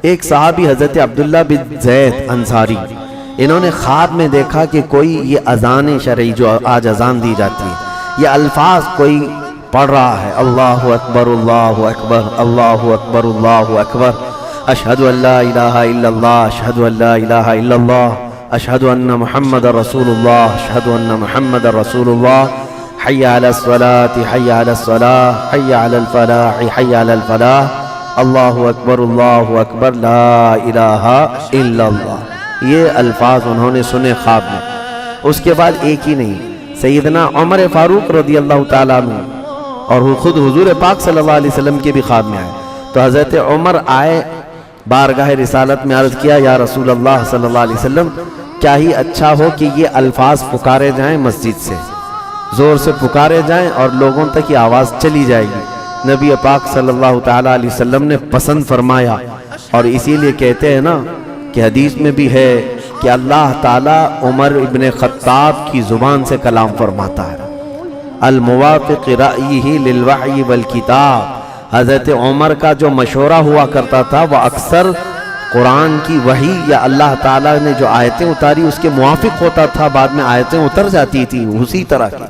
ایک صحابی حضرت عبداللہ بن زید انصاری، انہوں نے خواب میں دیکھا کہ کوئی یہ اذان شرعی جو آج اذان دی جاتی ہے، یہ الفاظ کوئی پڑھ رہا ہے، اللہ اکبر اللہ اکبر اللہ اکبر اللہ اکبر، اشہد ان لا الہ الا اللہ اشہد ان لا الہ الا اللہ اشہد ان محمد رسول اللہ اشہد ان محمد رسول اللہ، حی علی الصلاۃ حی علی الصلاۃ حی علی الفلاح حی علی الفلاح، اللہ اکبر لا الہ الا اللہ۔ یہ الفاظ انہوں نے سنے خواب میں۔ اس کے بعد ایک ہی نہیں، سیدنا عمر فاروق رضی اللہ تعالیٰ عنہ اور وہ خود حضور پاک صلی اللہ علیہ وسلم کے بھی خواب میں آئے، تو حضرت عمر آئے، بارگاہ رسالت میں عرض کیا، یا رسول اللہ صلی اللہ علیہ وسلم، کیا ہی اچھا ہو کہ یہ الفاظ پکارے جائیں مسجد سے، زور سے پکارے جائیں اور لوگوں تک یہ آواز چلی جائے گی۔ نبی پاک صلی اللہ تعالیٰ علیہ وسلم نے پسند فرمایا، اور اسی لیے کہتے ہیں نا کہ حدیث میں بھی ہے کہ اللہ تعالیٰ عمر ابن خطاب کی زبان سے کلام فرماتا ہے، الموافق رأیہ للوحی والکتاب۔ حضرت عمر کا جو مشورہ ہوا کرتا تھا وہ اکثر قرآن کی وحی یا اللہ تعالیٰ نے جو آیتیں اتاری اس کے موافق ہوتا تھا، بعد میں آیتیں اتر جاتی تھی اسی طرح کی۔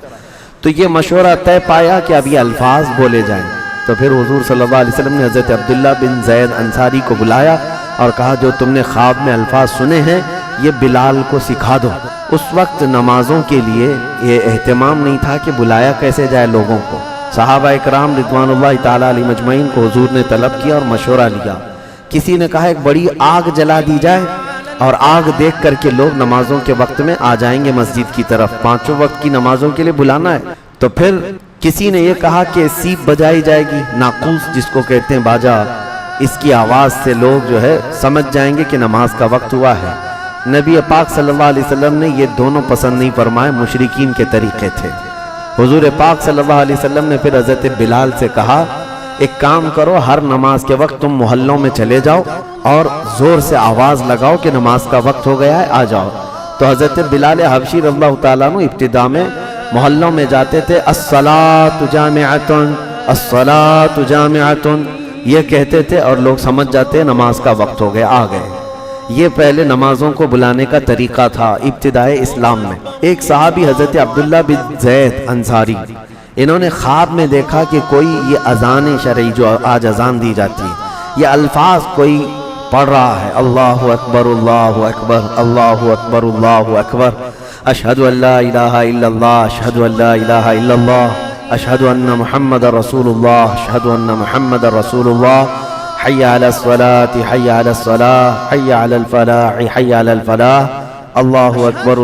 تو یہ مشورہ طے پایا کہ اب یہ الفاظ بولے جائیں، تو پھر حضور صلی اللہ علیہ وسلم نے حضرت عبداللہ بن زید انصاری کو بلایا اور کہا، جو تم نے خواب میں الفاظ سنے ہیں یہ بلال کو سکھا دو۔ اس وقت نمازوں کے لیے یہ اہتمام نہیں تھا کہ بلایا کیسے جائے لوگوں کو۔ صحابہ اکرام رضوان اللہ تعالیٰ علیہ مجمعین کو حضور نے طلب کیا اور مشورہ لیا۔ کسی نے کہا ایک بڑی آگ جلا دی جائے اور آگ دیکھ کر کے لوگ نمازوں کے وقت میں آ جائیں گے مسجد کی طرف، پانچوں وقت کی نمازوں کے لیے بلانا ہے۔ تو پھر کسی نے یہ کہا کہ سیپ بجائی جائے گی، ناقوس جس کو کہتے ہیں باجا، اس کی آواز سے لوگ جو ہے سمجھ جائیں گے کہ نماز کا وقت ہوا ہے۔ نبی پاک صلی اللہ علیہ وسلم نے یہ دونوں پسند نہیں فرمائے، مشرکین کے طریقے تھے۔ حضور پاک صلی اللہ علیہ وسلم نے پھر حضرت بلال سے کہا، ایک کام کرو، ہر نماز کے وقت تم محلوں میں چلے جاؤ اور زور سے آواز لگاؤ کہ نماز کا وقت ہو گیا ہے، آ جاؤ۔ تو حضرت بلال حبشی رضی اللہ تعالیٰ عنہ ابتدا میں محلوں میں جاتے تھے، الصلاۃ جامعۃ الصلاۃ جامعۃ، یہ کہتے تھے اور لوگ سمجھ جاتے نماز کا وقت ہو گیا، آ گئے۔ یہ پہلے نمازوں کو بلانے کا طریقہ تھا ابتدائے اسلام میں۔ ایک صحابی حضرت عبداللہ بن زید انصاری، انہوں نے خواب میں دیکھا کہ کوئی یہ اذان شرعی جو آج اذان دی جاتی ہے، یہ الفاظ کوئی پڑھ رہا ہے، اللہ اکبر اللہ اکبر اللہ اکبر اللہ اکبر، اشہد ان لا الہ الا اللہ اشہد ان لا الہ الا اللہ اشہد ان محمد رسول اللہ اشہد ان محمد رسول اللہ، حی علی الصلاۃ حی علی الصلاۃ حی علی الفلاح حی علی الفلاح، اللہ اکبر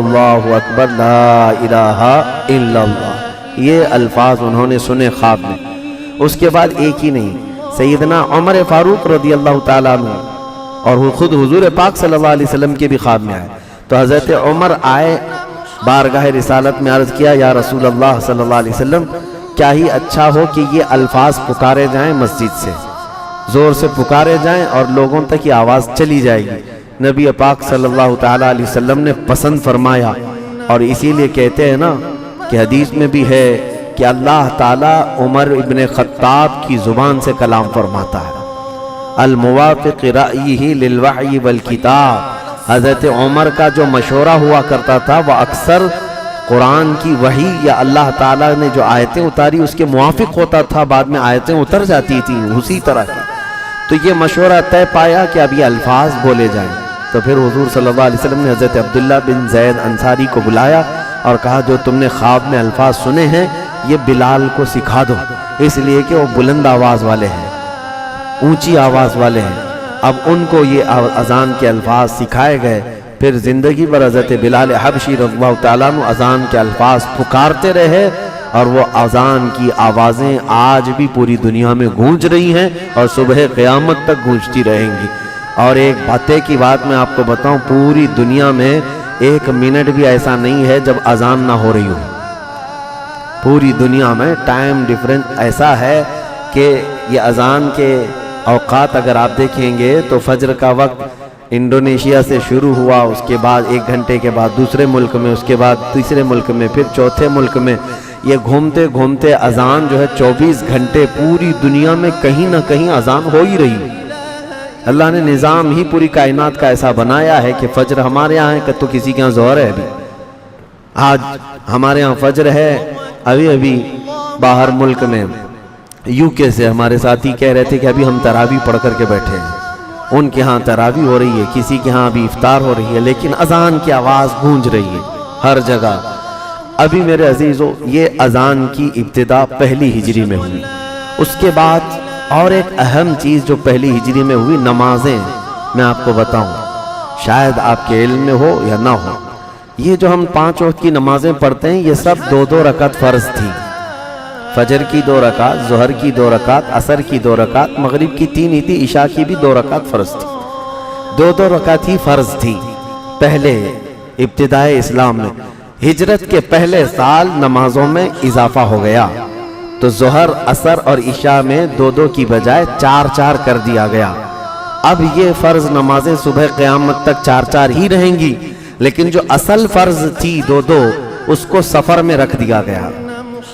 لا الہ الا اللہ۔ یہ الفاظ انہوں نے سنے خواب میں۔ اس کے بعد ایک ہی نہیں، سیدنا عمر فاروق رضی اللہ تعالیٰ عنہ اور وہ خود حضور پاک صلی اللہ علیہ وسلم کے بھی خواب میں آئے، تو حضرت عمر آئے، بارگاہ رسالت میں عرض کیا، یا رسول اللہ صلی اللہ علیہ وسلم، کیا ہی اچھا ہو کہ یہ الفاظ پکارے جائیں مسجد سے، زور سے پکارے جائیں اور لوگوں تک یہ آواز چلی جائے گی۔ نبی پاک صلی اللہ تعالیٰ علیہ وسلم نے پسند فرمایا، اور اسی لیے کہتے ہیں نا کہ حدیث میں بھی ہے کہ اللہ تعالیٰ عمر ابن خطاب کی زبان سے کلام فرماتا ہے، الموافق رأیہ للوحی والکتاب۔ حضرت عمر کا جو مشورہ ہوا کرتا تھا وہ اکثر قرآن کی وحی یا اللہ تعالیٰ نے جو آیتیں اتاری اس کے موافق ہوتا تھا، بعد میں آیتیں اتر جاتی تھی اسی طرح کی۔ تو یہ مشورہ طے پایا کہ اب یہ الفاظ بولے جائیں، تو پھر حضور صلی اللہ علیہ وسلم نے حضرت عبداللہ بن زید انصاری کو بلایا اور کہا، جو تم نے خواب میں الفاظ سنے ہیں یہ بلال کو سکھا دو، اس لیے کہ وہ بلند آواز والے ہیں، اونچی آواز والے ہیں۔ اب ان کو یہ اذان کے الفاظ سکھائے گئے، پھر زندگی بھر حضرت بلال حبشی رضی اللہ تعالیٰ عنہ اذان کے الفاظ پکارتے رہے، اور وہ اذان کی آوازیں آج بھی پوری دنیا میں گونج رہی ہیں اور صبح قیامت تک گونجتی رہیں گی۔ اور ایک باتیں کی بات میں آپ کو بتاؤں، پوری دنیا میں ایک منٹ بھی ایسا نہیں ہے جب اذان نہ ہو رہی ہو۔ پوری دنیا میں ٹائم ڈیفرنس ایسا ہے کہ یہ اذان کے اوقات اگر آپ دیکھیں گے تو فجر کا وقت انڈونیشیا سے شروع ہوا، اس کے بعد 1 گھنٹے کے بعد دوسرے ملک میں، اس کے بعد تیسرے ملک میں، پھر چوتھے ملک میں، یہ گھومتے گھومتے اذان جو ہے 24 گھنٹے پوری دنیا میں کہیں نہ کہیں اذان ہو ہی رہی۔ اللہ نے نظام ہی پوری کائنات کا ایسا بنایا ہے کہ فجر ہمارے یہاں ہے کہ تو کسی کے یہاں ظہر ہے ابھی. آج ہمارے یہاں فجر ہے. ابھی باہر ملک میں UK سے ہمارے ساتھی کہہ رہے تھے کہ ابھی ہم تراویح پڑھ کر کے بیٹھے ہیں. ان کے ہاں تراویح ہو رہی ہے, کسی کے ہاں ابھی افطار ہو رہی ہے, لیکن اذان کی آواز گونج رہی ہے ہر جگہ. ابھی میرے عزیزو, یہ اذان کی ابتدا پہلی ہجری میں ہوئی. اس کے بعد اور ایک اہم چیز جو پہلی ہجری میں ہوئی, نمازیں. میں آپ کو بتاؤں, شاید آپ کے علم میں ہو یا نہ ہو, یہ جو ہم 5 وقت کی نمازیں پڑھتے ہیں یہ سب 2 رکعت فرض تھی. فجر کی 2 رکعت, ظہر کی 2 رکعت, عصر کی 2 رکعت, مغرب کی 3 ہی تھی, عشاء کی بھی 2 رکعت فرض تھی. 2 رکعت ہی فرض تھی پہلے ابتدائے اسلام میں. ہجرت کے پہلے سال نمازوں میں اضافہ ہو گیا تو ظہر, عصر اور عشاء میں 2 کی بجائے 4 کر دیا گیا. اب یہ فرض نمازیں صبح قیامت تک 4 ہی رہیں گی, لیکن جو اصل فرض تھی 2 اس کو سفر میں رکھ دیا گیا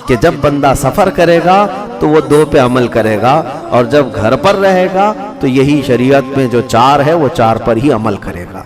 کہ جب بندہ سفر کرے گا تو وہ 2 پہ عمل کرے گا, اور جب گھر پر رہے گا تو یہی شریعت میں جو 4 ہے وہ 4 پر ہی عمل کرے گا.